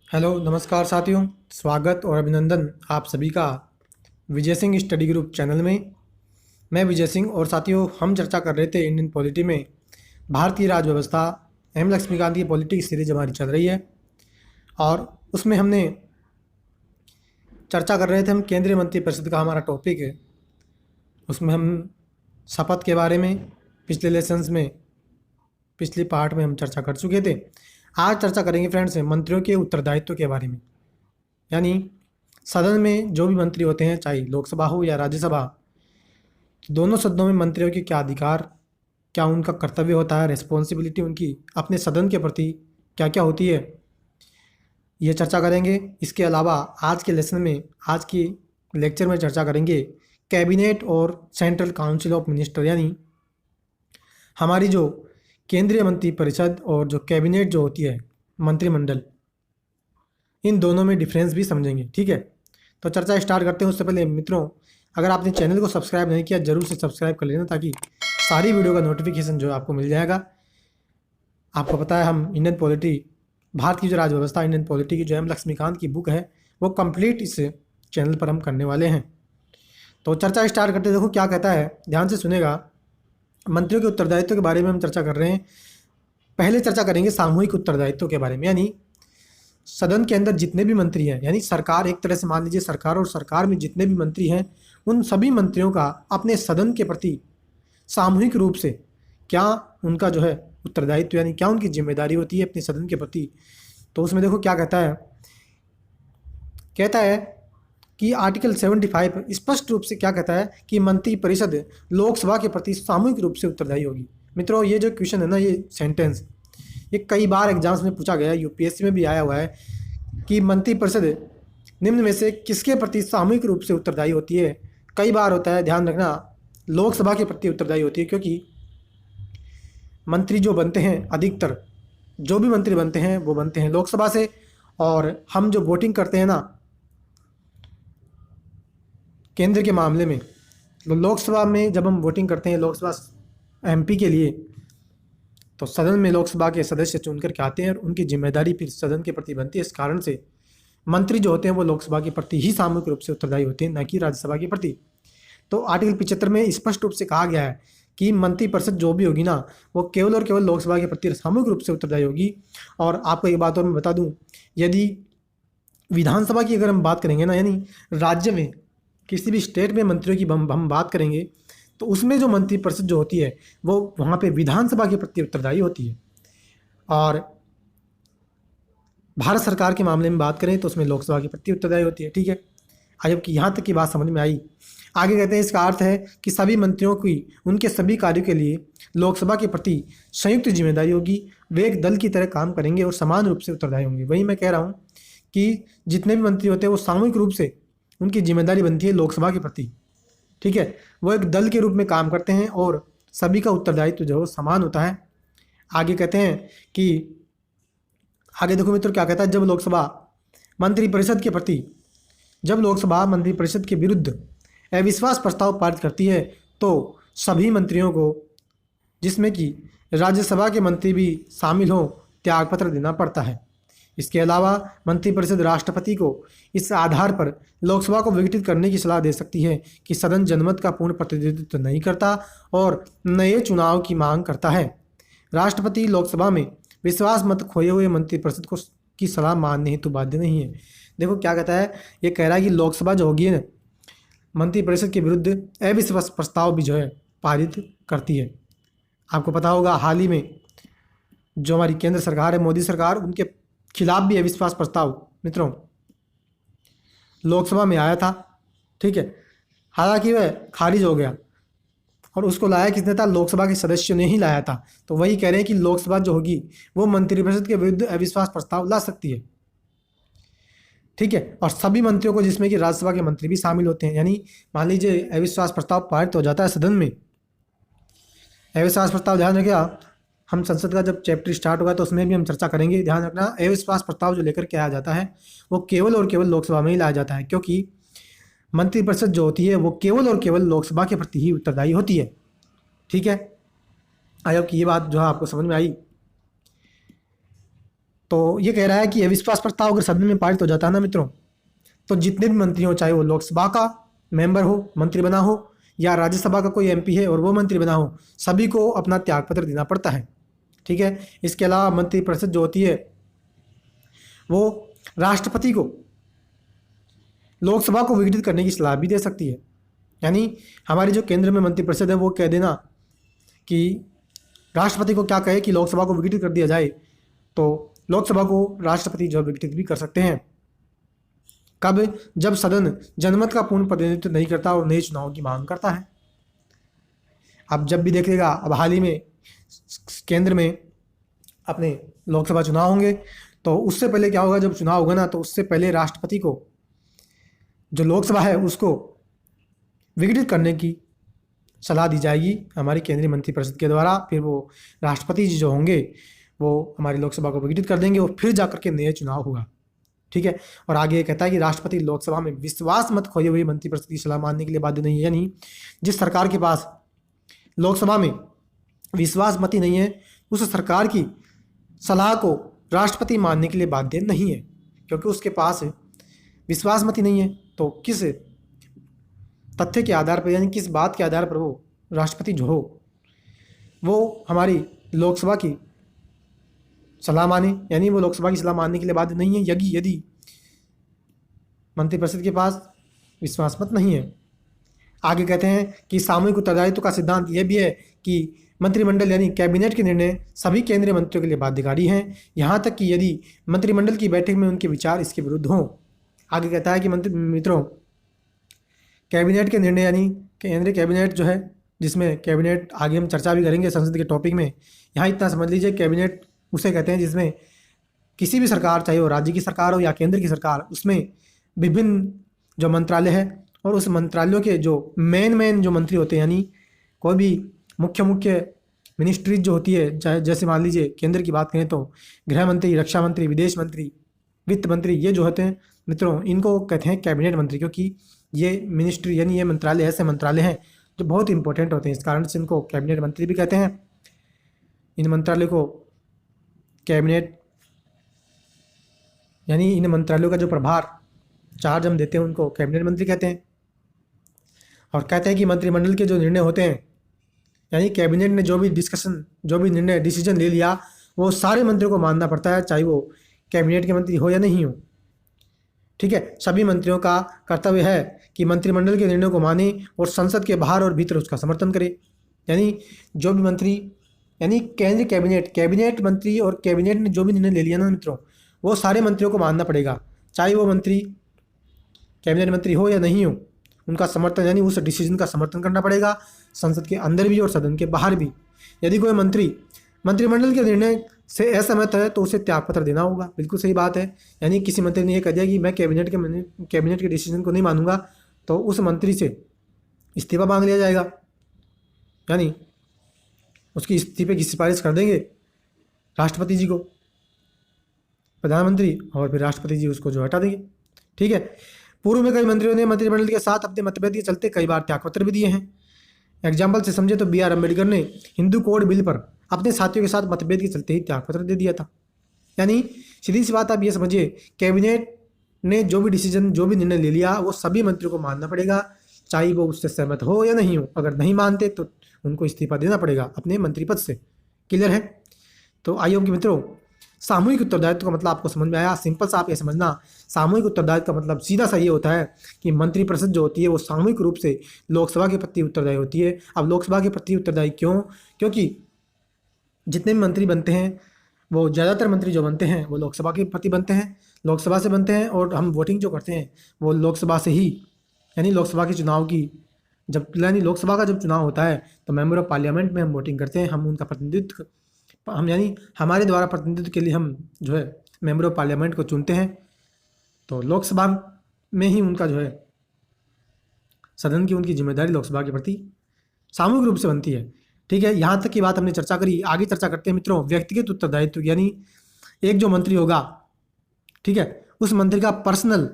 Hello नमस्कार साथियों। स्वागत और अभिनंदन आप सभी का Vijay Singh study group channel में। मैं विजय सिंह और साथियों हम चर्चा कर रहे थे इंडियन पॉलिटी में भारतीय राज व्यवस्था। एम लक्ष्मीकांत की पॉलिटी सीरीज हमारी चल रही है और उसमें हमने चर्चा कर रहे थे हम केंद्रीय मंत्रिपरिषद का हमारा टॉपिक है। उसमें हम शपथ के बारे में पिछले लेसन्स में पिछले पार्ट में हम चर्चा कर चुके थे। आज चर्चा करेंगे फ्रेंड्स मंत्रियों के उत्तरदायित्व के बारे में, यानी सदन में जो भी मंत्री होते हैं, चाहे लोकसभा हो या राज्यसभा, दोनों सदनों में मंत्रियों के क्या अधिकार, क्या उनका कर्तव्य होता है, रिस्पॉन्सिबिलिटी उनकी अपने सदन के प्रति क्या क्या होती है, ये चर्चा करेंगे। इसके अलावा आज के लेसन में, आज की लेक्चर में चर्चा करेंगे कैबिनेट और सेंट्रल काउंसिल ऑफ मिनिस्टर, यानी हमारी जो केंद्रीय मंत्रिपरिषद और जो कैबिनेट जो होती है मंत्रिमंडल, इन दोनों में डिफरेंस भी समझेंगे। ठीक है, तो चर्चा स्टार्ट करते हैं। उससे पहले मित्रों, अगर आपने चैनल को सब्सक्राइब नहीं किया जरूर से सब्सक्राइब कर लेना, ताकि सारी वीडियो का नोटिफिकेशन जो है आपको मिल जाएगा। आपको पता है हम इंडियन पॉलिटी, भारत की जो राजव्यवस्था इंडियन पॉलिटी की जो एम लक्ष्मीकांत की बुक है वो कंप्लीट इस चैनल पर हम करने वाले हैं। तो चर्चा स्टार्ट करते देखो क्या कहता है, ध्यान से सुनेगा। मंत्रियों के उत्तरदायित्व के बारे में हम चर्चा कर रहे हैं। पहले चर्चा करेंगे सामूहिक उत्तरदायित्व के बारे में, यानी सदन के अंदर जितने भी मंत्री हैं, यानी सरकार, एक तरह से मान लीजिए सरकार, और सरकार में जितने भी मंत्री हैं उन सभी मंत्रियों का अपने सदन के प्रति सामूहिक रूप से क्या उनका जो है उत्तरदायित्व, यानी क्या उनकी जिम्मेदारी होती है अपने सदन के प्रति। तो उसमें देखो क्या कहता है, कहता है कि आर्टिकल 75 स्पष्ट रूप से क्या कहता है कि मंत्रिपरिषद लोकसभा के प्रति सामूहिक रूप से उत्तरदायी होगी। मित्रों, ये जो क्वेश्चन है ना, ये सेंटेंस, ये कई बार एग्जाम्स में पूछा गया है, यूपीएससी में भी आया हुआ है कि मंत्रिपरिषद निम्न में से किसके प्रति सामूहिक रूप से उत्तरदायी होती है। कई बार होता है, ध्यान रखना, लोकसभा के प्रति उत्तरदायी होती है, क्योंकि मंत्री जो बनते हैं, अधिकतर जो भी मंत्री बनते हैं वो बनते हैं लोकसभा से, और हम जो वोटिंग करते हैं ना केंद्र के मामले में, लोकसभा में जब हम वोटिंग करते हैं लोकसभा एमपी के लिए, तो सदन में लोकसभा के सदस्य चुनकर के आते हैं और उनकी जिम्मेदारी फिर सदन के प्रति बनती है। इस कारण से मंत्री जो होते हैं वो लोकसभा के प्रति ही सामूहिक रूप से उत्तरदायी होते हैं, न कि राज्यसभा के प्रति। तो आर्टिकल 75 में स्पष्ट रूप से कहा गया है कि मंत्रिपरिषद जो भी होगी ना, वो केवल और केवल लोकसभा के प्रति सामूहिक रूप से उत्तरदायी होगी। और आपको एक बात और मैं बता दूं, यदि विधानसभा की अगर हम बात करेंगे ना, यानी राज्य में किसी भी स्टेट में मंत्रियों की हम बात करेंगे, तो उसमें जो मंत्रिपरिषद जो होती है वो वहाँ पे विधानसभा के प्रति उत्तरदायी होती है। और भारत सरकार के मामले में बात करें तो उसमें लोकसभा के प्रति उत्तरदायी होती है। ठीक है, जब कि यहाँ तक की बात समझ में आई। आगे कहते हैं इसका अर्थ है कि सभी मंत्रियों की उनके सभी कार्यों के लिए लोकसभा के प्रति संयुक्त जिम्मेदारी होगी। वे एक दल की तरह काम करेंगे और समान रूप से उत्तरदायी होंगे। वही मैं कह रहा हूँ कि जितने भी मंत्री होते हैं वो सामूहिक रूप से उनकी जिम्मेदारी बनती है लोकसभा के प्रति। ठीक है, वो एक दल के रूप में काम करते हैं और सभी का उत्तरदायित्व जो है समान होता है। आगे कहते हैं कि, आगे देखो मित्रों क्या कहता है, जब लोकसभा मंत्रिपरिषद के प्रति, जब लोकसभा मंत्रिपरिषद के विरुद्ध अविश्वास प्रस्ताव पारित करती है तो सभी मंत्रियों को, जिसमें कि राज्यसभा के मंत्री भी शामिल हों, त्यागपत्र देना पड़ता है। इसके अलावा मंत्रिपरिषद राष्ट्रपति को इस आधार पर लोकसभा को विघटित करने की सलाह दे सकती है कि सदन जनमत का पूर्ण प्रतिनिधित्व नहीं करता और नए चुनाव की मांग करता है। राष्ट्रपति लोकसभा में विश्वास मत खोए हुए मंत्रिपरिषद को की सलाह मानने हेतु बाध्य नहीं है। देखो क्या कहता है, ये कह रहा है कि लोकसभा जो होगी ना, मंत्रिपरिषद के विरुद्ध अविश्वास प्रस्ताव भी जो है पारित करती है। आपको पता होगा हाल ही में जो हमारी केंद्र सरकार है, मोदी सरकार, उनके खिलाफ भी अविश्वास प्रस्ताव मित्रों लोकसभा में आया था। ठीक है, हालांकि वह खारिज हो गया और उसको लाया किसने था, लोकसभा के सदस्यों ने ही लाया था। तो वही कह रहे हैं कि लोकसभा जो होगी वो मंत्रिपरिषद के विरुद्ध अविश्वास प्रस्ताव ला सकती है। ठीक है, और सभी मंत्रियों को, जिसमें कि राज्यसभा के मंत्री भी शामिल होते हैं, यानी मान लीजिए अविश्वास प्रस्ताव पारित हो जाता है सदन में, अविश्वास प्रस्ताव, ध्यान रखिएगा, हम संसद का जब चैप्टर स्टार्ट होगा तो उसमें भी हम चर्चा करेंगे। ध्यान रखना, अविश्वास प्रस्ताव जो लेकर के आया जाता है वो केवल और केवल लोकसभा में ही लाया जाता है, क्योंकि मंत्रिपरिषद जो होती है वो केवल और केवल लोकसभा के प्रति ही उत्तरदायी होती है। ठीक है, आई होप कि ये बात जो है आपको समझ में आई। तो ये कह रहा है कि अविश्वास प्रस्ताव अगर सदन में पारित हो जाता है ना मित्रों, तो जितने भी मंत्री हो, चाहे वो लोकसभा का मेंबर हो, मंत्री बना हो, या राज्यसभा का कोई एमपी है और वो मंत्री बना हो, सभी को अपना त्यागपत्र देना पड़ता है। ठीक है। इसके अलावा मंत्रिपरिषद जो होती है वो राष्ट्रपति को लोकसभा को विघटित करने की सलाह भी दे सकती है। यानी हमारी जो केंद्र में मंत्रिपरिषद है वो कह देना कि राष्ट्रपति को क्या कहे कि लोकसभा को विघटित कर दिया जाए, तो लोकसभा को राष्ट्रपति जो विघटित भी कर सकते हैं। कब? जब सदन जनमत का पूर्ण प्रतिनिधित्व नहीं करता और नए चुनाव की मांग करता है। अब जब भी देखिएगा, अब हाल ही में केंद्र में अपने लोकसभा चुनाव होंगे, तो उससे पहले क्या होगा, जब चुनाव होगा ना, तो उससे पहले राष्ट्रपति को जो लोकसभा है उसको विघटित करने की सलाह दी जाएगी हमारी केंद्रीय मंत्रिपरिषद के द्वारा। फिर वो राष्ट्रपति जी जो होंगे वो हमारी लोकसभा को विघटित कर देंगे और फिर जाकर के नए चुनाव होगा। ठीक है। और आगे ये कहता है कि राष्ट्रपति लोकसभा में विश्वास मत खोए हुए मंत्रिपरिषद की सलाह मानने के लिए बाध्य नहीं है। यानी जिस सरकार के पास लोकसभा में विश्वास मत ही नहीं है, उस सरकार की सलाह को राष्ट्रपति मानने के लिए बाध्य नहीं है, क्योंकि उसके पास विश्वास मत ही नहीं है। तो किस तथ्य के आधार पर, यानी किस बात के आधार पर वो राष्ट्रपति जो हो वो हमारी लोकसभा की सलाह माने, यानी वो लोकसभा की सलाह मानने के लिए बाध्य नहीं है यदि मंत्रिपरिषद के पास विश्वास मत नहीं है। आगे कहते हैं कि सामूहिक उत्तरदायित्व का सिद्धांत यह भी है कि मंत्रिमंडल यानी कैबिनेट के निर्णय सभी केंद्रीय मंत्रियों के लिए बाध्यकारी हैं, यहाँ तक कि यदि मंत्रिमंडल की बैठक में उनके विचार इसके विरुद्ध हों। आगे कहता है कि मित्रों, कैबिनेट के निर्णय यानी केंद्रीय कैबिनेट जो है, जिसमें कैबिनेट आगे हम चर्चा भी करेंगे संसद के टॉपिक में, यहाँ इतना समझ लीजिए, कैबिनेट उसे कहते हैं जिसमें किसी भी सरकार, चाहे वो राज्य की सरकार हो या केंद्र की सरकार, उसमें विभिन्न जो मंत्रालय है और उस मंत्रालयों के जो मेन जो मंत्री होते हैं, यानी कोई भी मुख्य मिनिस्ट्रीज जो होती है, चाहे जैसे मान लीजिए केंद्र की बात करें तो गृह मंत्री, रक्षा मंत्री, विदेश मंत्री, वित्त मंत्री, ये जो होते हैं मित्रों, इनको कहते हैं कैबिनेट मंत्री, क्योंकि ये मिनिस्ट्री यानी ये मंत्रालय ऐसे मंत्रालय हैं जो बहुत इंपॉर्टेंट होते हैं, इस कारण से इनको कैबिनेट मंत्री भी कहते हैं। इन मंत्रालयों को कैबिनेट यानी इन मंत्रालयों का जो प्रभार चार्ज हम देते हैं उनको कैबिनेट मंत्री कहते हैं। और कहते हैं कि मंत्रिमंडल के जो निर्णय होते हैं, यानी कैबिनेट ने जो भी निर्णय डिसीजन ले लिया, वो सारे मंत्रियों को मानना पड़ता है, चाहे वो कैबिनेट के मंत्री हो या नहीं हो। ठीक है। सभी मंत्रियों का कर्तव्य है कि मंत्रिमंडल के निर्णयों को माने और संसद के बाहर और भीतर उसका समर्थन करे। यानी जो भी मंत्री, यानी केंद्रीय कैबिनेट मंत्री और कैबिनेट ने जो भी निर्णय ले लिया ना मित्रों, वो सारे मंत्रियों को मानना पड़ेगा, चाहे वो मंत्री कैबिनेट मंत्री हो या नहीं हो। उनका समर्थन यानी उस डिसीजन का समर्थन करना पड़ेगा, संसद के अंदर भी और सदन के बाहर भी। यदि कोई मंत्री मंत्रिमंडल के निर्णय से असहमत है तो उसे त्यागपत्र देना होगा। बिल्कुल सही बात है। यानी किसी मंत्री ने यह कह दिया कि मैं कैबिनेट के डिसीजन को नहीं मानूंगा, तो उस मंत्री से इस्तीफा मांग लिया जाएगा, यानी उसकी इस्तीफे की सिफारिश कर देंगे राष्ट्रपति जी को, प्रधानमंत्री, और फिर राष्ट्रपति जी उसको जो हटा देंगे। ठीक है। पूर्व में कई मंत्रियों ने मंत्रिमंडल के साथ अपने मतभेद के चलते कई बार त्यागपत्र भी दिए हैं। एग्जाम्पल से समझे तो B.R. अम्बेडकर ने हिंदू कोड बिल पर अपने साथियों के साथ मतभेद के चलते ही त्यागपत्र दे दिया था। यानी सीधी सी बात आप ये समझिए, कैबिनेट ने जो भी डिसीजन, जो भी निर्णय ले लिया, वो सभी मंत्रियों को मानना पड़ेगा, चाहे वो उससे सहमत हो या नहीं हो। अगर नहीं मानते तो उनको इस्तीफा देना पड़ेगा अपने मंत्री पद से। क्लियर है? तो आइए कि मित्रों, सामूहिक उत्तरदायित्व का मतलब आपको समझ में आया। सिंपल सा आप ये समझना, सामूहिक उत्तरदायित्व का मतलब सीधा सा ये होता है कि मंत्रिपरिषद जो होती है वो सामूहिक रूप से लोकसभा के प्रति उत्तरदायी होती है। अब लोकसभा के प्रति उत्तरदायी क्यों? क्योंकि जितने भी मंत्री बनते हैं, वो ज़्यादातर मंत्री जो बनते हैं वो लोकसभा के प्रति बनते हैं, लोकसभा से बनते हैं, और हम वोटिंग जो करते हैं वो लोकसभा से ही, यानी लोकसभा के चुनाव की यानी लोकसभा का जब चुनाव होता है तो मेंबर ऑफ पार्लियामेंट में हम वोटिंग करते हैं, हम उनका प्रतिनिधित्व, हम यानी हमारे द्वारा प्रतिनिधित्व के लिए हम जो है मेंबर ऑफ पार्लियामेंट को चुनते हैं। तो लोकसभा में ही उनका जो है सदन की उनकी जिम्मेदारी लोकसभा के प्रति सामूहिक रूप से बनती है। ठीक है। यहाँ तक की बात हमने चर्चा करी। आगे चर्चा करते हैं मित्रों व्यक्तिगत उत्तरदायित्व, यानी एक जो मंत्री होगा, ठीक है, उस मंत्री का पर्सनल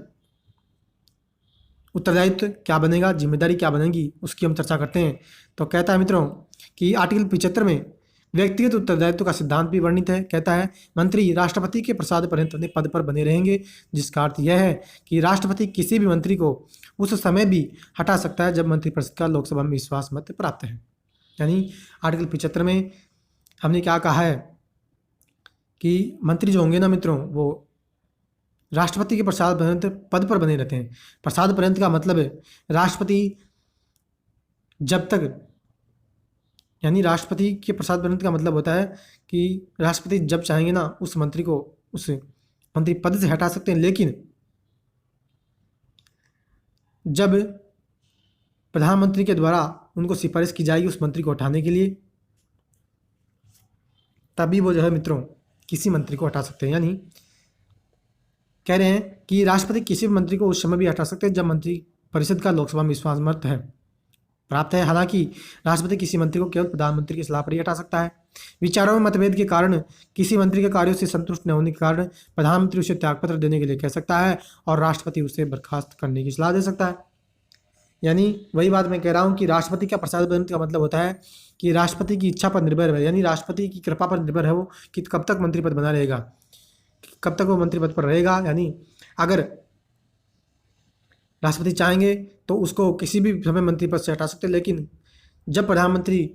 उत्तरदायित्व क्या बनेगा, जिम्मेदारी क्या बनेगी, उसकी हम चर्चा करते हैं। तो कहता है मित्रों कि आर्टिकल 75 में व्यक्तिगत उत्तरदायित्व का सिद्धांत भी वर्णित है। कहता है मंत्री राष्ट्रपति के प्रसाद पर्यंत अपने पद पर बने रहेंगे, जिसका अर्थ यह है कि राष्ट्रपति किसी भी मंत्री को उस समय भी हटा सकता है जब मंत्रिपरिषद का लोकसभा में विश्वास मत प्राप्त है। यानी आर्टिकल 75 में हमने क्या कहा है कि मंत्री जो होंगे ना मित्रों, वो राष्ट्रपति के प्रसाद पर्यंत पद पर बने रहते हैं। प्रसाद पर्यंत का मतलब है राष्ट्रपति जब तक, यानी राष्ट्रपति के प्रसाद पर्यंत का मतलब होता है कि राष्ट्रपति जब चाहेंगे ना उस मंत्री को उस मंत्री पद से हटा सकते हैं, लेकिन जब प्रधानमंत्री के द्वारा उनको सिफारिश की जाएगी उस मंत्री को हटाने के लिए, तभी वो जो है मित्रों किसी मंत्री को हटा सकते हैं। यानी कह रहे हैं कि राष्ट्रपति किसी भी मंत्री को उस समय भी हटा सकते हैं जब मंत्री परिषद का लोकसभा में विश्वास मत है प्राप्त है। हालांकि राष्ट्रपति किसी मंत्री को केवल प्रधानमंत्री की सलाह पर ही हटा सकता है। विचारों में मतभेद के कारण, किसी मंत्री के कार्यों से संतुष्ट न होने के कारण प्रधानमंत्री उसे त्यागपत्र देने के लिए कह सकता है और राष्ट्रपति उसे बर्खास्त करने की सलाह दे सकता है। यानी वही बात मैं कह रहा हूँ कि राष्ट्रपति का प्रसाद पर्यंत का मतलब होता है कि राष्ट्रपति की इच्छा पर निर्भर है, यानी राष्ट्रपति की कृपा पर निर्भर है वो कि कब तक मंत्री पद बना रहेगा, कब तक वो मंत्री पद पर रहेगा। यानी अगर राष्ट्रपति चाहेंगे तो उसको किसी भी समय मंत्री पद से हटा सकते हैं, लेकिन जब प्रधानमंत्री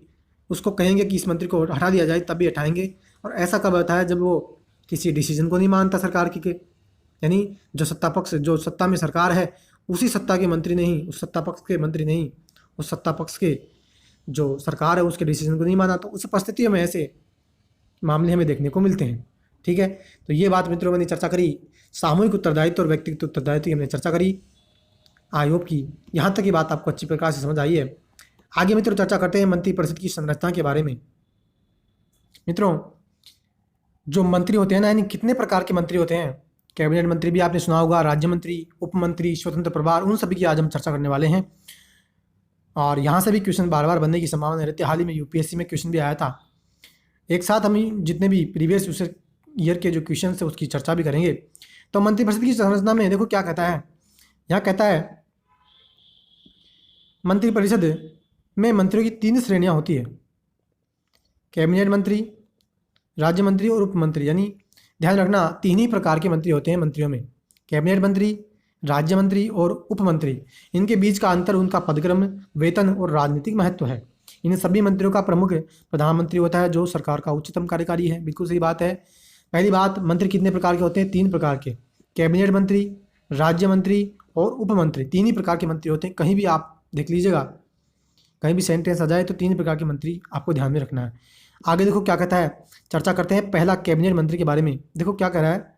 उसको कहेंगे कि इस मंत्री को हटा दिया जाए तभी हटाएंगे। और ऐसा कब होता है जब वो किसी डिसीजन को नहीं मानता सरकार की के, यानी जो सत्ता पक्ष, जो सत्ता में सरकार है उसी सत्ता के मंत्री नहीं, उस सत्ता पक्ष के मंत्री नहीं, उस सत्ता पक्ष के जो सरकार है उसके डिसीजन को नहीं माना, तो उस परिस्थितियों में ऐसे मामले हमें देखने को मिलते हैं। ठीक है, तो ये बात मित्रों मैंने चर्चा करी, सामूहिक उत्तरदायित्व और व्यक्तिगत उत्तरदायित्व की हमने चर्चा करी। आई होप कि यहाँ तक की बात आपको अच्छी प्रकार से समझ आई है। आगे मित्रों चर्चा करते हैं मंत्रिपरिषद की संरचना के बारे में। मित्रों जो मंत्री होते हैं ना, यानी कितने प्रकार के मंत्री होते हैं, कैबिनेट मंत्री भी आपने सुना होगा, राज्य मंत्री, उप मंत्री, स्वतंत्र प्रभार, उन सभी की आज हम चर्चा करने वाले हैं। और यहाँ से भी क्वेश्चन बार बार बनने की संभावना रहती है। हाल ही में यूपीएससी में क्वेश्चन भी आया था। एक साथ हम जितने भी प्रीवियस ईयर के जो क्वेश्चन है उसकी चर्चा भी करेंगे। तो मंत्रिपरिषद की संरचना में देखो क्या कहता है, यहाँ कहता है मंत्रिपरिषद में मंत्रियों की 3 श्रेणियाँ होती है, कैबिनेट मंत्री, राज्य मंत्री और उप मंत्री। यानी ध्यान रखना 3 ही प्रकार के मंत्री होते हैं मंत्रियों में, कैबिनेट मंत्री, राज्य मंत्री और उप मंत्री। इनके बीच का अंतर उनका पदक्रम, वेतन और राजनीतिक महत्व है। इन सभी मंत्रियों का प्रमुख प्रधानमंत्री होता है जो सरकार का उच्चतम कार्यकारी है। बिल्कुल सही बात है। पहली बात, मंत्री कितने प्रकार के होते हैं? 3 प्रकार के, कैबिनेट मंत्री, राज्य मंत्री और उप मंत्री। 3 ही प्रकार के मंत्री होते हैं। कहीं भी आप देख लीजिएगा, कहीं भी सेंटेंस आ जाए तो 3 प्रकार के मंत्री आपको ध्यान में रखना है। आगे देखो क्या कहता है, चर्चा करते हैं पहला कैबिनेट मंत्री के बारे में। देखो क्या कह रहा है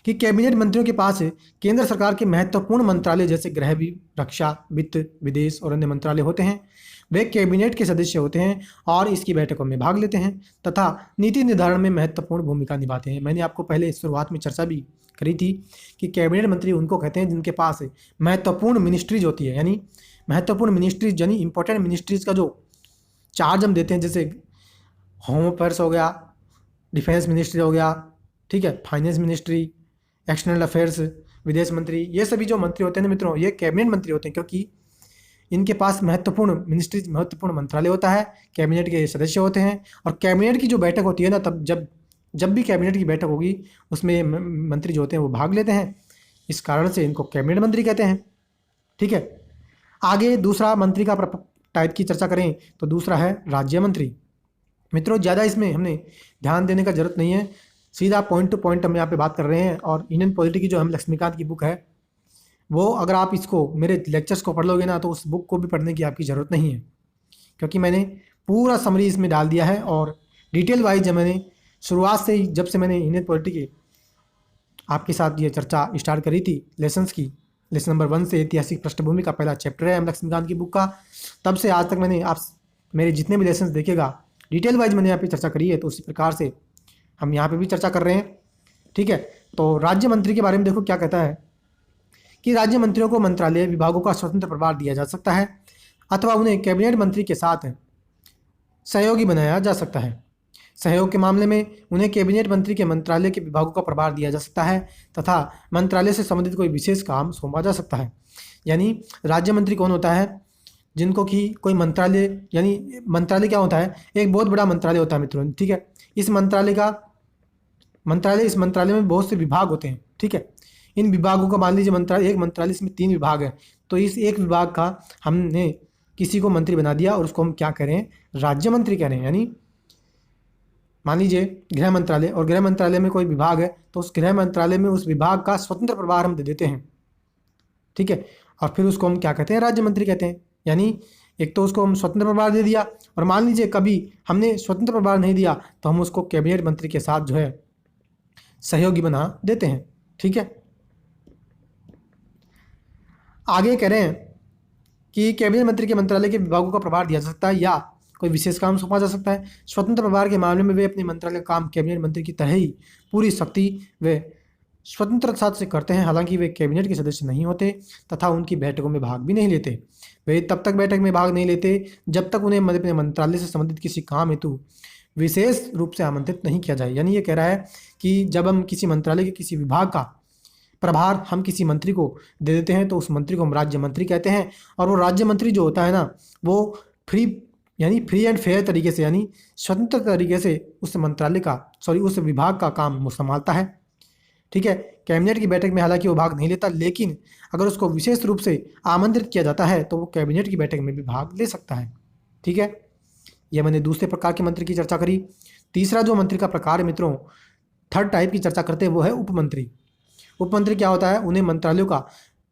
कि कैबिनेट मंत्रियों के पास केंद्र सरकार के महत्वपूर्ण मंत्रालय जैसे गृह, रक्षा, वित्त, विदेश और अन्य मंत्रालय होते हैं। वे कैबिनेट के सदस्य होते हैं और इसकी बैठकों में भाग लेते हैं तथा नीति निर्धारण में महत्वपूर्ण भूमिका निभाते हैं। मैंने आपको पहले शुरुआत में चर्चा भी करी थी कि कैबिनेट मंत्री उनको कहते हैं जिनके पास महत्वपूर्ण मिनिस्ट्रीज होती है। यानी महत्वपूर्ण मिनिस्ट्रीज यानी इंपॉर्टेंट मिनिस्ट्रीज का जो चार्ज हम देते हैं, जैसे होम अफेयर्स हो गया, डिफेंस मिनिस्ट्री हो गया, ठीक है, फाइनेंस मिनिस्ट्री, एक्सटर्नल अफेयर्स, विदेश मंत्री, ये सभी जो मंत्री होते हैं ना मित्रों, ये कैबिनेट मंत्री होते हैं क्योंकि इनके पास महत्वपूर्ण मिनिस्ट्रीज, महत्वपूर्ण मंत्रालय होता है, कैबिनेट के सदस्य होते हैं। और कैबिनेट की जो बैठक होती है ना, तब जब भी कैबिनेट की बैठक होगी उसमें मंत्री जो होते हैं वो भाग लेते हैं। इस कारण से इनको कैबिनेट मंत्री कहते हैं। ठीक है, आगे दूसरा मंत्री का टाइप की चर्चा करें तो दूसरा है राज्य मंत्री। मित्रों ज़्यादा इसमें हमने ध्यान देने का जरूरत नहीं है, सीधा पॉइंट टू पॉइंट हम यहाँ पे बात कर रहे हैं। और इंडियन पॉलिटी की जो हम लक्ष्मीकांत की बुक है, वो अगर आप इसको मेरे लेक्चर्स को पढ़ लोगे ना तो उस बुक को भी पढ़ने की आपकी ज़रूरत नहीं है, क्योंकि मैंने पूरा समरी इसमें डाल दिया है। और डिटेल वाइज जब मैंने शुरुआत से ही, जब से मैंने इंडियन पॉलिटी की आपके साथ ये चर्चा स्टार्ट करी थी लेसन्स की, लेसन नंबर 1 से ऐतिहासिक पृष्ठभूमि का पहला चैप्टर है एम लक्ष्मीकांत की बुक का, तब से आज तक मैंने आप मेरे जितने भी लेसन्स देखेगा डिटेल वाइज मैंने यहाँ पे चर्चा करी है, तो उसी प्रकार से हम यहाँ पे भी चर्चा कर रहे हैं। ठीक है, तो राज्य मंत्री के बारे में देखो क्या कहता है कि राज्य मंत्रियों को मंत्रालय विभागों का स्वतंत्र प्रभार दिया जा सकता है अथवा उन्हें कैबिनेट मंत्री के साथ सहयोगी बनाया जा सकता है। सहयोग के मामले में उन्हें कैबिनेट मंत्री के मंत्रालय के विभागों का प्रभार दिया जा सकता है तथा मंत्रालय से संबंधित कोई विशेष काम सौंपा जा सकता है। यानी राज्य मंत्री कौन होता है? जिनको कि कोई मंत्रालय, यानी मंत्रालय क्या होता है, एक बहुत बड़ा मंत्रालय होता है मित्रों, ठीक है। इस मंत्रालय में बहुत से विभाग होते हैं, ठीक है। इन विभागों का मान लीजिए मंत्रालय, एक मंत्रालय इसमें 3 विभाग है, तो इस एक विभाग का हमने किसी को मंत्री बना दिया और उसको हम क्या करें, राज्य मंत्री कह रहे हैं। यानी मान लीजिए गृह मंत्रालय, और गृह मंत्रालय में कोई विभाग है, तो उस गृह मंत्रालय में उस विभाग का स्वतंत्र प्रभार हम दे देते हैं, ठीक है। और फिर उसको हम क्या कहते हैं, राज्य मंत्री कहते हैं। यानी एक तो उसको हम स्वतंत्र प्रभार दे दिया, और मान लीजिए कभी हमने स्वतंत्र प्रभार नहीं दिया तो हम उसको कैबिनेट मंत्री के साथ जो है सहयोगी बना देते हैं, ठीक है। आगे कह रहे हैं कि कैबिनेट मंत्री के मंत्रालय के विभागों का प्रभार दिया जा सकता है या कोई विशेष काम सौंपा जा सकता है। स्वतंत्र प्रभार के मामले में वे अपने मंत्रालय का काम कैबिनेट मंत्री की तरह ही पूरी शक्ति व स्वतंत्रता से करते हैं। हालांकि वे कैबिनेट के सदस्य नहीं होते तथा उनकी बैठकों में भाग भी नहीं लेते। वे तब तक बैठक में भाग नहीं लेते जब तक उन्हें अपने मंत्रालय से संबंधित किसी काम हेतु विशेष रूप से आमंत्रित नहीं किया जाए। यानी ये कह रहा है कि जब हम किसी मंत्रालय के किसी विभाग का प्रभार हम किसी मंत्री को दे देते हैं तो उस मंत्री को हम राज्य मंत्री कहते हैं, और वो राज्य मंत्री जो होता है ना, वो फ्री एंड फेयर तरीके से, यानी स्वतंत्र तरीके से उस मंत्रालय का उस विभाग का काम वो संभालता है, ठीक है। कैबिनेट की बैठक में हालांकि वो भाग नहीं लेता, लेकिन अगर उसको विशेष रूप से आमंत्रित किया जाता है तो वो कैबिनेट की बैठक में भी भाग ले सकता है, ठीक है। यह मैंने दूसरे प्रकार के मंत्री की चर्चा करी। तीसरा जो मंत्री का प्रकार है मित्रों, थर्ड टाइप की चर्चा करते हैं, वो है उपमंत्री। उपमंत्री क्या होता है, उन्हें मंत्रालयों का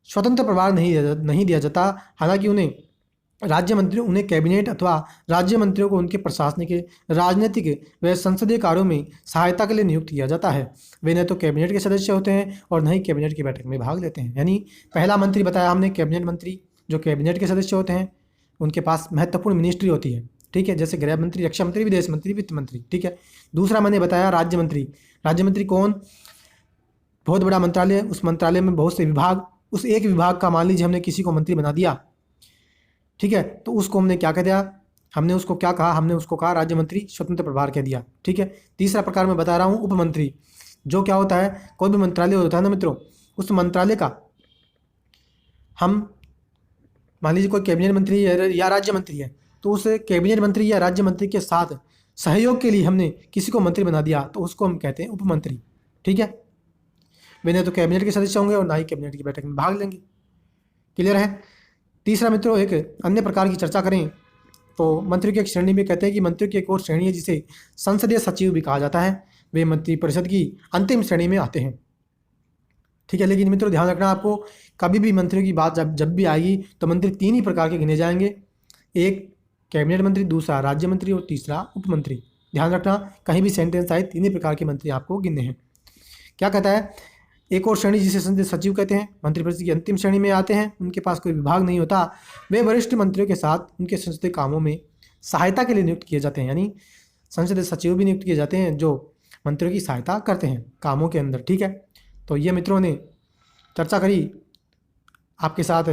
स्वतंत्र प्रभार नहीं दिया जाता। हालांकि उन्हें कैबिनेट अथवा राज्य मंत्रियों को उनके प्रशासनिक, राजनीतिक व संसदीय कार्यों में सहायता के लिए नियुक्त किया जाता है। वे न तो कैबिनेट के सदस्य होते हैं और न ही कैबिनेट की बैठक में भाग लेते हैं। यानी पहला मंत्री बताया हमने कैबिनेट मंत्री, जो कैबिनेट के सदस्य होते हैं, उनके पास महत्वपूर्ण मिनिस्ट्री होती है, ठीक है, जैसे गृह मंत्री, रक्षा मंत्री, विदेश मंत्री, वित्त मंत्री, ठीक है। दूसरा मैंने बताया राज्य मंत्री। राज्य मंत्री कौन, बहुत बड़ा मंत्रालय, उस मंत्रालय में बहुत से विभाग, उस एक विभाग का मान लीजिए हमने किसी को मंत्री बना दिया, ठीक है, तो उसको हमने क्या कह दिया, हमने उसको क्या कहा, हमने उसको कहा राज्य मंत्री, स्वतंत्र प्रभार कह दिया, ठीक है। तीसरा प्रकार मैं बता रहा हूँ उपमंत्री, जो क्या होता है, कोई भी मंत्रालय होता है ना मित्रों, उस मंत्रालय का हम मान लीजिए कोई कैबिनेट मंत्री या राज्य मंत्री है, तो उस कैबिनेट मंत्री या राज्य मंत्री के साथ सहयोग के लिए हमने किसी को मंत्री बना दिया तो उसको हम कहते हैं उपमंत्री, ठीक है। वे न तो कैबिनेट के सदस्य होंगे और ना ही कैबिनेट की बैठक में भाग लेंगे। क्लियर है। तीसरा मित्रों, एक अन्य प्रकार की चर्चा करें तो मंत्रियों की एक श्रेणी में कहते हैं कि मंत्रियों की एक और श्रेणी है जिसे संसदीय सचिव भी कहा जाता है। वे मंत्रिपरिषद की अंतिम श्रेणी में आते हैं, ठीक है। लेकिन मित्रों ध्यान रखना, आपको कभी भी मंत्रियों की बात जब भी आएगी तो मंत्री 3 ही प्रकार के गिने जाएंगे, एक कैबिनेट मंत्री, दूसरा राज्य मंत्री और तीसरा उपमंत्री। ध्यान रखना, कहीं भी सेंटेंस आए 3 ही प्रकार के मंत्री आपको गिनने हैं। क्या कहता है, एक और श्रेणी जिसे संसदीय सचिव कहते हैं, मंत्रिपरिषद की अंतिम श्रेणी में आते हैं, उनके पास कोई विभाग नहीं होता, वे वरिष्ठ मंत्रियों के साथ उनके संसदीय कामों में सहायता के लिए नियुक्त किए जाते हैं। यानी संसदीय सचिव भी नियुक्त किए जाते हैं जो मंत्रियों की सहायता करते हैं कामों के अंदर, ठीक है। तो ये मित्रों ने चर्चा करी आपके साथ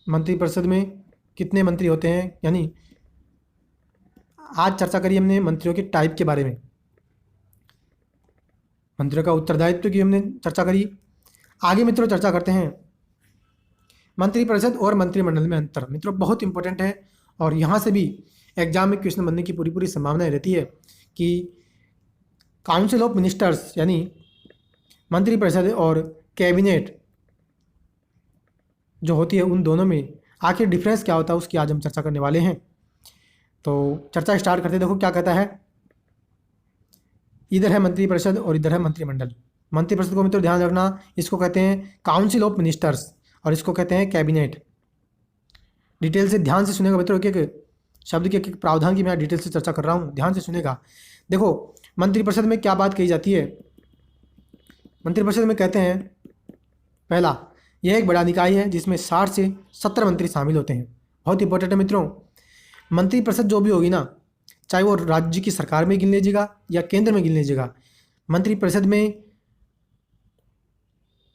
मंत्रिपरिषद में कितने मंत्री होते हैं, यानी आज चर्चा करी हमने मंत्रियों के टाइप के बारे में, मंत्रियों का उत्तरदायित्व की हमने चर्चा करी। आगे मित्रों चर्चा करते हैं मंत्रिपरिषद और मंत्रिमंडल में अंतर। मित्रों बहुत इंपॉर्टेंट है और यहाँ से भी एग्जाम में क्वेश्चन बनने की पूरी संभावना रहती है कि काउंसिल ऑफ मिनिस्टर्स यानी मंत्रिपरिषद और कैबिनेट जो होती है, उन दोनों में आखिर डिफरेंस क्या होता है उसकी आज हम चर्चा करने वाले हैं। तो चर्चा स्टार्ट करते, देखो क्या कहता है, इधर है मंत्रिपरिषद और इधर है मंत्रिमंडल। मंत्रिपरिषद को मित्रों ध्यान रखना, इसको कहते हैं काउंसिल ऑफ मिनिस्टर्स और इसको कहते हैं कैबिनेट। डिटेल से ध्यान से सुनेगा मित्रों, एक शब्द के एक प्रावधान की मैं डिटेल से चर्चा कर रहा हूँ, ध्यान से सुनेगा। देखो मंत्रिपरिषद में क्या बात कही जाती है, मंत्रिपरिषद में कहते हैं पहला, यह एक बड़ा निकाय है जिसमें 60 से 70 मंत्री शामिल होते हैं। बहुत इंपॉर्टेंट है मित्रों, मंत्रिपरिषद जो भी होगी ना, चाहे वो राज्य की सरकार में गिन लीजिएगा या केंद्र में गिन लीजिएगा, मंत्रिपरिषद में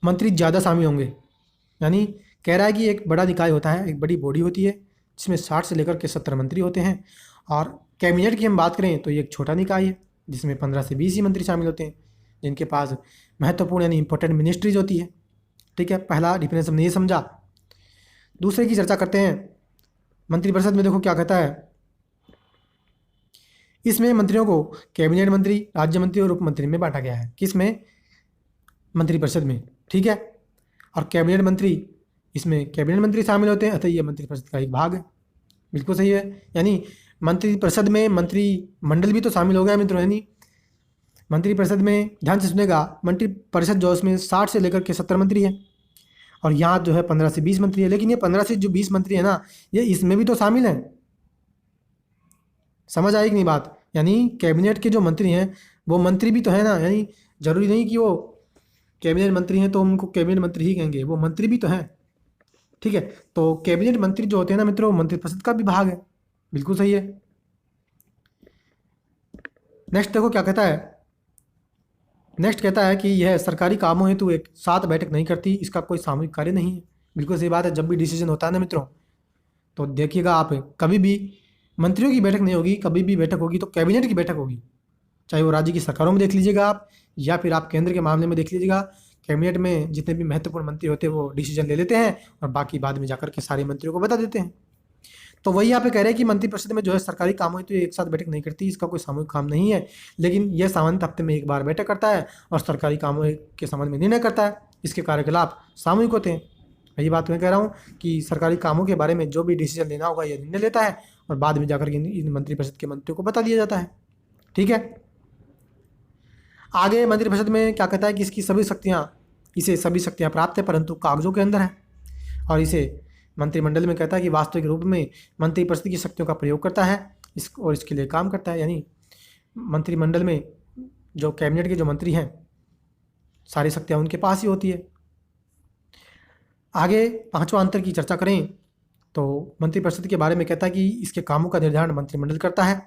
मंत्री ज़्यादा शामिल होंगे। यानी कह रहा है कि एक बड़ा निकाय होता है, एक बड़ी बॉडी होती है जिसमें 60 से लेकर के 70 मंत्री होते हैं। और कैबिनेट की हम बात करें तो ये एक छोटा निकाय है जिसमें 15 से 20 ही मंत्री शामिल होते हैं, जिनके पास महत्वपूर्ण यानी इंपॉर्टेंट मिनिस्ट्रीज होती है, ठीक है। पहला डिफरेंस हमने ये समझा। दूसरे की चर्चा करते हैं, मंत्रिपरिषद में देखो क्या कहता है, इसमें मंत्रियों को कैबिनेट मंत्री, राज्य मंत्री और उप मंत्री में बांटा गया है। किसमें? मंत्रिपरिषद में। ठीक है। और कैबिनेट मंत्री, इसमें कैबिनेट मंत्री शामिल होते हैं, अतः ये मंत्रिपरिषद का एक भाग है। बिल्कुल सही है। यानी मंत्रिपरिषद में मंत्रिमंडल भी तो शामिल हो गया मित्रों। यानी मंत्रिपरिषद में, ध्यान से सुनेगा, मंत्रिपरिषद जो इसमें 60 से लेकर के 70 मंत्री हैं, और यहाँ जो है 15 से 20 मंत्री है। लेकिन ये 15 से जो 20 मंत्री है ना, ये इसमें भी तो शामिल हैं। समझ आई कि नहीं बात? यानी कैबिनेट के जो मंत्री हैं वो मंत्री भी तो है ना। यानी जरूरी नहीं कि वो कैबिनेट मंत्री हैं तो उनको कैबिनेट मंत्री ही कहेंगे, वो मंत्री भी तो हैं। ठीक है। तो कैबिनेट मंत्री जो होते हैं ना मित्रों, मंत्रिपरिषद का भी भाग है। बिल्कुल सही है। नेक्स्ट देखो क्या कहता है। नेक्स्ट कहता है कि यह सरकारी कामों हेतु एक साथ बैठक नहीं करती, इसका कोई सामूहिक कार्य नहीं है। बिल्कुल सही बात है। जब भी डिसीजन होता है ना मित्रों, तो देखिएगा आप, कभी भी मंत्रियों की बैठक नहीं होगी, कभी भी बैठक होगी तो कैबिनेट की बैठक होगी। चाहे वो राज्य की सरकारों में देख लीजिएगा आप, या फिर आप केंद्र के मामले में देख लीजिएगा। कैबिनेट में जितने भी महत्वपूर्ण मंत्री होते हैं वो डिसीजन ले लेते हैं और बाकी बाद में जाकर के सारे मंत्रियों को बता देते हैं। तो वही यहाँ पे कह रहे हैं कि मंत्रिपरिषद में जो है सरकारी कामों हेतु एक साथ बैठक नहीं करती, इसका कोई सामूहिक काम नहीं है। लेकिन यह सामान्य हफ्ते में एक बार बैठक करता है और सरकारी कामों के संबंध में निर्णय करता है। इसके कार्यकलाप सामूहिक होते हैं। यही बात मैं कह रहा हूँ कि सरकारी कामों के बारे में जो भी डिसीजन लेना होगा यह निर्णय लेता है और बाद में जाकर के इन मंत्रिपरिषद के मंत्रियों को बता दिया जाता है। ठीक है। आगे मंत्रिपरिषद में क्या कहता है कि इसे सभी शक्तियाँ प्राप्त है परंतु कागजों के अंदर है। और इसे मंत्रिमंडल में कहता है कि वास्तविक रूप में मंत्रिपरिषद की शक्तियों का प्रयोग करता है और इसके लिए काम करता है। यानी मंत्रिमंडल में जो कैबिनेट के जो मंत्री हैं, सारी शक्तियाँ उनके पास ही होती है। आगे पांचवा अंतर की चर्चा करें तो मंत्रिपरिषद के बारे में कहता है कि इसके कामों का निर्धारण मंत्रिमंडल करता है,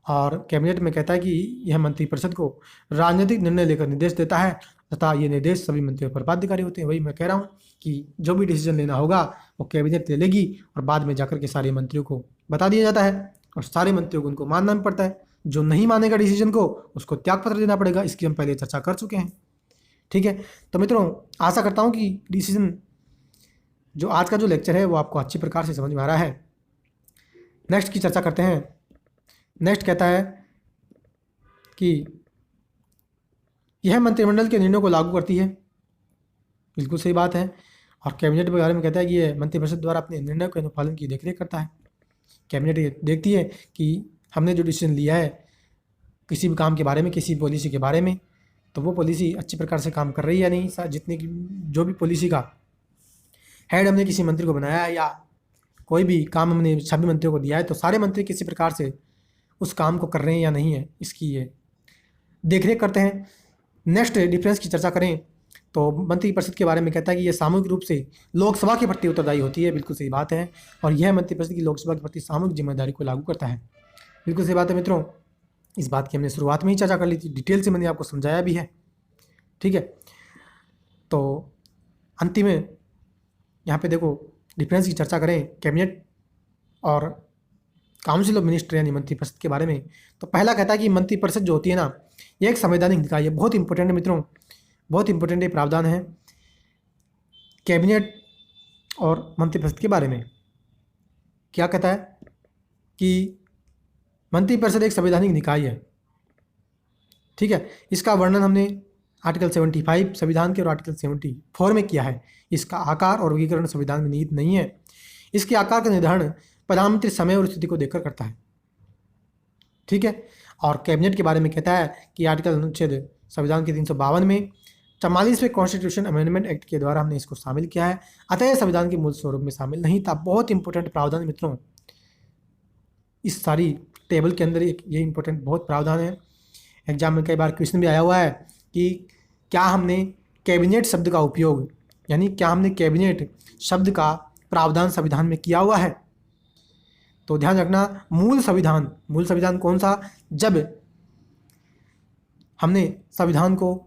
और कैबिनेट में कहता है कि यह मंत्रिपरिषद को राजनीतिक निर्णय लेकर निर्देश देता है तथा ये निर्देश सभी मंत्रियों पर बाध्यकारी होते हैं। वही मैं कह रहा हूँ कि जो भी डिसीजन लेना होगा वो कैबिनेट ले लेगी और बाद में जाकर के सारे मंत्रियों को बता दिया जाता है और सारे मंत्रियों को उनको मानना भी पड़ता है। जो नहीं मानेगा डिसीजन को उसको त्यागपत्र देना पड़ेगा। इसकी हम पहले चर्चा कर चुके हैं। ठीक है। तो मित्रों, आशा करता हूँ कि डिसीजन जो आज का जो लेक्चर है वो आपको अच्छी प्रकार से समझ में आ रहा है। नेक्स्ट की चर्चा करते हैं। नेक्स्ट कहता है कि यह मंत्रिमंडल के निर्णयों को लागू करती है। बिल्कुल सही बात है। और कैबिनेट के बारे में कहता है कि यह मंत्रिपरिषद द्वारा अपने निर्णय के अनुपालन की देखरेख करता है। कैबिनेट ये देखती है कि हमने जो डिसीजन लिया है किसी भी काम के बारे में, किसी पॉलिसी के बारे में, तो वो पॉलिसी अच्छी प्रकार से काम कर रही है या नहीं। जितने की जो भी पॉलिसी का हेड हमने किसी मंत्री को बनाया है या कोई भी काम हमने सभी मंत्रियों को दिया है, तो सारे मंत्री किसी प्रकार से उस काम को कर रहे हैं या नहीं है, इसकी ये देखरेख करते हैं। नेक्स्ट डिफरेंस की चर्चा करें तो मंत्रिपरिषद के बारे में कहता है कि यह सामूहिक रूप से लोकसभा के प्रति उत्तरदायी होती है। बिल्कुल सही बात है। और यह मंत्रिपरिषद की लोकसभा के प्रति सामूहिक जिम्मेदारी को लागू करता है। बिल्कुल सही बात है मित्रों। इस बात की हमने शुरुआत में ही चर्चा कर ली थी, डिटेल से मैंने आपको समझाया भी है। ठीक है। तो अंतिम में यहाँ पे देखो डिफरेंस की चर्चा करें कैबिनेट और काउंसिल ऑफ मिनिस्टर यानी मंत्रिपरिषद के बारे में, तो पहला कहता है कि मंत्रिपरिषद जो होती है ना, ये एक संवैधानिक निकाय है। बहुत इंपॉर्टेंट है मित्रों, बहुत इंपॉर्टेंट ये प्रावधान है कैबिनेट और मंत्रिपरिषद के बारे में। क्या कहता है कि मंत्रिपरिषद एक संवैधानिक निकाय है। ठीक है। इसका वर्णन हमने आर्टिकल 75 संविधान के और आर्टिकल 74 में किया है। इसका आकार और वर्गीकरण संविधान में निहित नहीं है। इसके आकार का निर्धारण प्रधानमंत्री समय और स्थिति को देखकर करता है। ठीक है। और कैबिनेट के बारे में कहता है कि आर्टिकल अनुच्छेद संविधान के 352 में 44वें कॉन्स्टिट्यूशन अमेंडमेंट एक्ट के द्वारा हमने इसको शामिल किया है, अतः यह संविधान के मूल स्वरूप में शामिल नहीं था। बहुत इंपॉर्टेंट प्रावधान मित्रों, इस सारी टेबल के अंदर एक ये इंपॉर्टेंट बहुत प्रावधान है। एग्जाम में कई बार क्वेश्चन भी आया हुआ है कि क्या हमने कैबिनेट शब्द का उपयोग, यानी क्या हमने कैबिनेट शब्द का प्रावधान संविधान में किया हुआ है। तो ध्यान रखना, मूल संविधान कौन सा, जब हमने संविधान को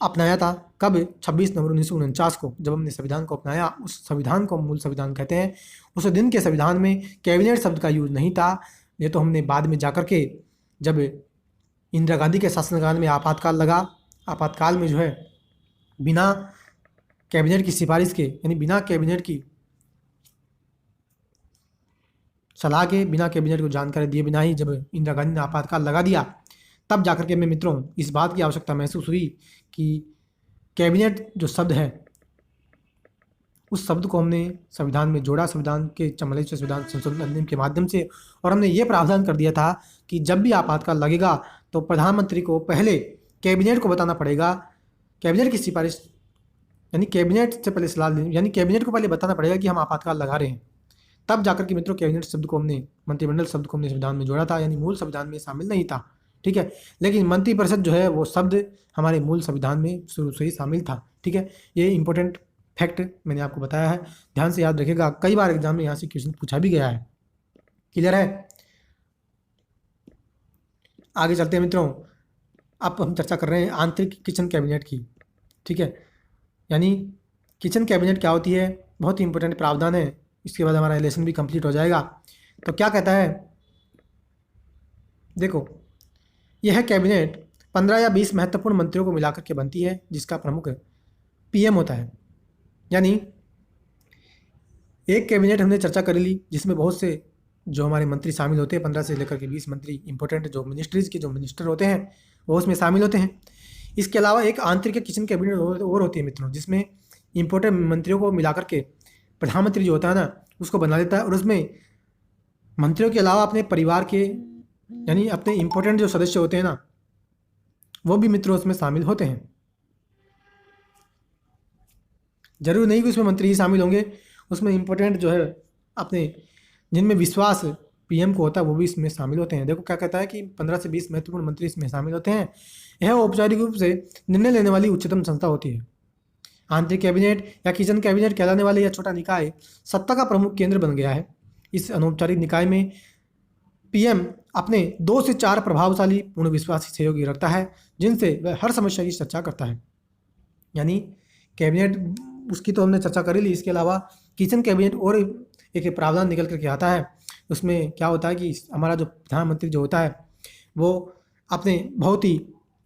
अपनाया था, कब, 26 नवंबर 1949 को जब हमने संविधान को अपनाया, उस संविधान को मूल संविधान कहते हैं। उस दिन के संविधान में कैबिनेट शब्द का यूज नहीं था। ये तो हमने बाद में जाकर के, जब इंदिरा गांधी के शासनकाल में आपातकाल लगा, आपातकाल में जो है बिना कैबिनेट की सिफारिश के, यानी बिना कैबिनेट की सलाह के बिना, कैबिनेट को जानकारी दिए बिना ही जब इंदिरा गांधी ने आपातकाल लगा दिया, तब जाकर के मैं मित्रों इस बात की आवश्यकता महसूस हुई कि कैबिनेट जो शब्द है उस शब्द को हमने संविधान में जोड़ा, संविधान के 44वें संविधान संशोधन अधिनियम के माध्यम से, और हमने ये प्रावधान कर दिया था कि जब भी आपातकाल लगेगा तो प्रधानमंत्री को पहले कैबिनेट को बताना पड़ेगा, कैबिनेट की सिफारिश यानी कैबिनेट से पहले सलाह यानी कैबिनेट को पहले बताना पड़ेगा कि हम आपातकाल लगा रहे हैं, तब जाकर के मित्रों कैबिनेट शब्द को हमने, मंत्रिमंडल शब्द को हमने संविधान में जोड़ा था, यानी मूल संविधान में शामिल नहीं था। ठीक है, लेकिन मंत्रिपरिषद जो है वो शब्द हमारे मूल संविधान में शुरू से ही शामिल था। ठीक है, ये इंपॉर्टेंट फैक्ट मैंने आपको बताया है, ध्यान से याद रखिएगा, कई बार एग्जाम में यहाँ से क्वेश्चन पूछा भी गया है। क्लियर है? आगे चलते हैं मित्रों, अब हम चर्चा कर रहे हैं आंतरिक किचन कैबिनेट की। ठीक है, यानी किचन कैबिनेट क्या होती है, बहुत ही इंपॉर्टेंट प्रावधान है, इसके बाद हमारा लेसन भी कंप्लीट हो जाएगा। तो क्या कहता है, देखो यह कैबिनेट 15 या 20 महत्वपूर्ण मंत्रियों को मिलाकर के बनती है, जिसका प्रमुख पीएम होता है। यानी एक कैबिनेट हमने चर्चा कर ली जिसमें बहुत से जो हमारे मंत्री शामिल होते हैं, 15 से लेकर के 20 मंत्री, इंपॉर्टेंट जो मिनिस्ट्रीज के जो मिनिस्टर होते हैं वो उसमें शामिल होते हैं। इसके अलावा एक आंतरिक किचन कैबिनेट और होती है मित्रों, जिसमें इंपॉर्टेंट मंत्रियों को मिलाकर के प्रधानमंत्री जो होता है ना उसको बना देता है, और उसमें मंत्रियों के अलावा अपने परिवार के यानी अपने इंपॉर्टेंट जो सदस्य होते हैं ना वो भी मित्रों उसमें शामिल होते हैं। जरूरी नहीं कि उसमें मंत्री ही शामिल होंगे, उसमें इंपॉर्टेंट जो है अपने जिनमें विश्वास पीएम को होता है वो भी इसमें शामिल होते हैं। देखो क्या कहता है कि 15 से 20 महत्वपूर्ण मंत्री इसमें शामिल होते हैं। यह औपचारिक रूप से निर्णय लेने वाली उच्चतम संस्था होती है। आंतरिक कैबिनेट या किचन कैबिनेट कहलाने वाले यह छोटा निकाय सत्ता का प्रमुख केंद्र बन गया है। इस अनौपचारिक निकाय में पीएम अपने 2 से 4 प्रभावशाली पूर्ण विश्वासी सहयोगी रखता है, जिनसे वह हर समस्या की चर्चा करता है। यानी कैबिनेट उसकी तो हमने चर्चा कर ही ली, इसके अलावा किचन कैबिनेट और एक प्रावधान निकल करके आता है। उसमें क्या होता है कि हमारा जो प्रधानमंत्री जो होता है वो अपने बहुत ही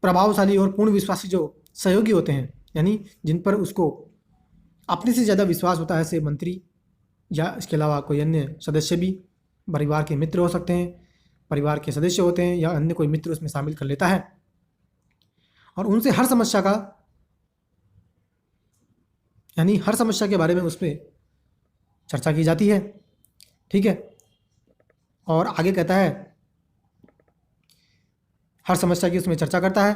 प्रभावशाली और पूर्ण विश्वासी जो सहयोगी होते हैं, यानी जिन पर उसको अपने से ज़्यादा विश्वास होता है, ऐसे मंत्री या इसके अलावा कोई अन्य सदस्य भी, परिवार के मित्र हो सकते हैं, परिवार के सदस्य होते हैं या अन्य कोई मित्र उसमें शामिल कर लेता है, और उनसे हर समस्या का यानी हर समस्या के बारे में उस पर चर्चा की जाती है। ठीक है, और आगे कहता है हर समस्या की उसमें चर्चा करता है।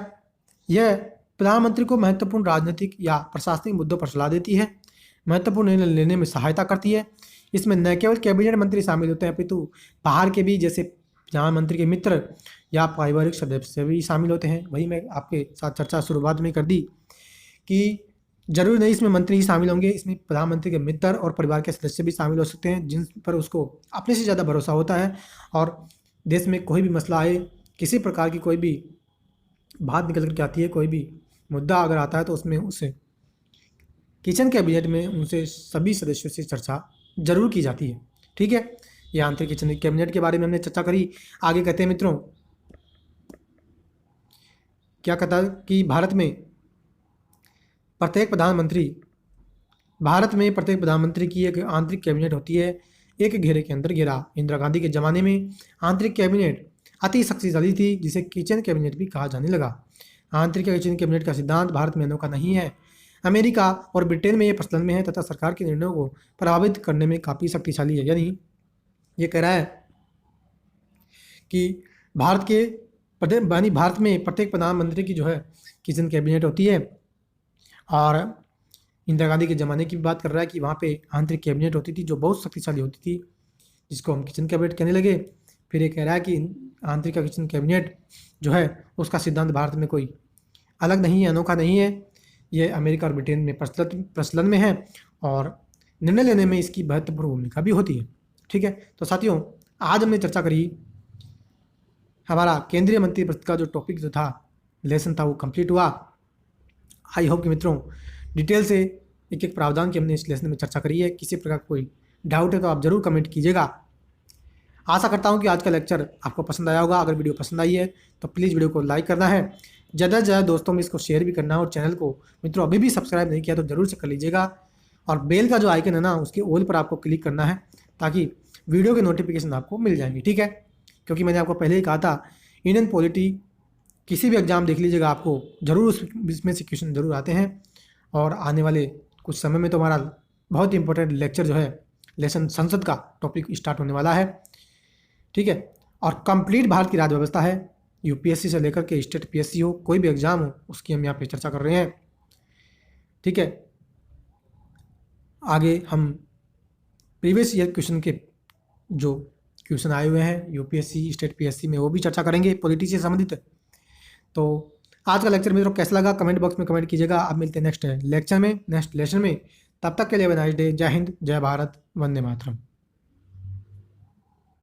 यह प्रधानमंत्री को महत्वपूर्ण राजनीतिक या प्रशासनिक मुद्दों पर सलाह देती है, महत्वपूर्ण निर्णय लेने में सहायता करती है। इसमें न केवल कैबिनेट मंत्री शामिल होते हैं अपितु बाहर के भी, जैसे प्रधानमंत्री के मित्र या पारिवारिक सदस्य भी शामिल होते हैं। वही मैं आपके साथ चर्चा शुरुआत में कर दी कि जरूरी नहीं इसमें मंत्री ही शामिल होंगे, इसमें प्रधानमंत्री के मित्र और परिवार के सदस्य भी शामिल हो सकते हैं, जिन पर उसको अपने से ज़्यादा भरोसा होता है, और देश में कोई भी मसला आए, किसी प्रकार की कोई भी बात निकल करके आती है, कोई भी मुद्दा अगर आता है तो उसमें उसे किचन कैबिनेट में उनसे सभी सदस्यों से चर्चा जरूर की जाती है। ठीक है, ये आंतरिक किचन कैबिनेट के बारे में हमने चर्चा करी। आगे कहते हैं मित्रों, क्या कहता है कि भारत में प्रत्येक प्रधानमंत्री की एक आंतरिक कैबिनेट होती है, एक घेरे के अंदर घेरा। इंदिरा गांधी के ज़माने में आंतरिक कैबिनेट अति शक्तिशाली थी, जिसे किचन कैबिनेट भी कहा जाने लगा। आंतरिक किचन कैबिनेट का सिद्धांत भारत में अनोखा नहीं है, अमेरिका और ब्रिटेन में ये प्रचलन में है तथा सरकार के निर्णयों को प्रभावित करने में काफ़ी शक्तिशाली है। यानी ये कह रहा है कि भारत में प्रत्येक प्रधानमंत्री की जो है किचन कैबिनेट होती है, और इंदिरा गांधी के ज़माने की भी बात कर रहा है कि वहाँ पे आंतरिक कैबिनेट होती थी जो बहुत शक्तिशाली होती थी, जिसको हम किचन कैबिनेट कहने लगे। फिर ये कह रहा है कि आंतरिक किचन कैबिनेट जो है उसका सिद्धांत भारत में कोई अलग नहीं है, अनोखा नहीं है, ये अमेरिका और ब्रिटेन में प्रचलन में है, और निर्णय लेने में इसकी महत्वपूर्ण भूमिका भी होती है। ठीक है, तो साथियों आज हमने चर्चा करी, हमारा केंद्रीय मंत्रिपरिषद का जो टॉपिक जो था, लेसन था, वो कंप्लीट हुआ। आई होप कि मित्रों डिटेल से एक एक प्रावधान की हमने इस लेसन में चर्चा करी है। किसी प्रकार कोई डाउट है तो आप ज़रूर कमेंट कीजिएगा। आशा करता हूं कि आज का लेक्चर आपको पसंद आया होगा। अगर वीडियो पसंद आई है तो प्लीज़ वीडियो को लाइक करना है, ज़्यादा से ज़्यादा दोस्तों में इसको शेयर भी करना है, और चैनल को मित्रों अभी भी सब्सक्राइब नहीं किया तो ज़रूर से कर लीजिएगा, और बेल का जो आइकन है ना उसके ऑल पर आपको क्लिक करना है, ताकि वीडियो के नोटिफिकेशन आपको मिल जाएंगे, ठीक है। क्योंकि मैंने आपको पहले ही कहा था, इंडियन पॉलिटी किसी भी एग्ज़ाम देख लीजिएगा, आपको ज़रूर इसमें से क्वेश्चन ज़रूर आते हैं। और आने वाले कुछ समय में तो हमारा बहुत इंपॉर्टेंट लेक्चर जो है लेसन संसद का टॉपिक स्टार्ट होने वाला है, ठीक है। और कंप्लीट भारत की राज्य व्यवस्था है, यूपीएससी से लेकर के स्टेट पीएससी हो, कोई भी एग्ज़ाम हो, उसकी हम यहाँ पे चर्चा कर रहे हैं, ठीक है। आगे हम प्रीवियस ईयर क्वेश्चन के जो क्वेश्चन आए हुए हैं यूपीएससी स्टेट पीएससी में, वो भी चर्चा करेंगे पॉलिटी से संबंधित। तो आज का लेक्चर मेरे को कैसा लगा कमेंट बॉक्स में कमेंट कीजिएगा। अब मिलते हैं नेक्स्ट लेक्चर में, नेक्स्ट लेसन में। तब तक के लिए नाइस डे। जय हिंद, जय भारत, वंदे मातरम।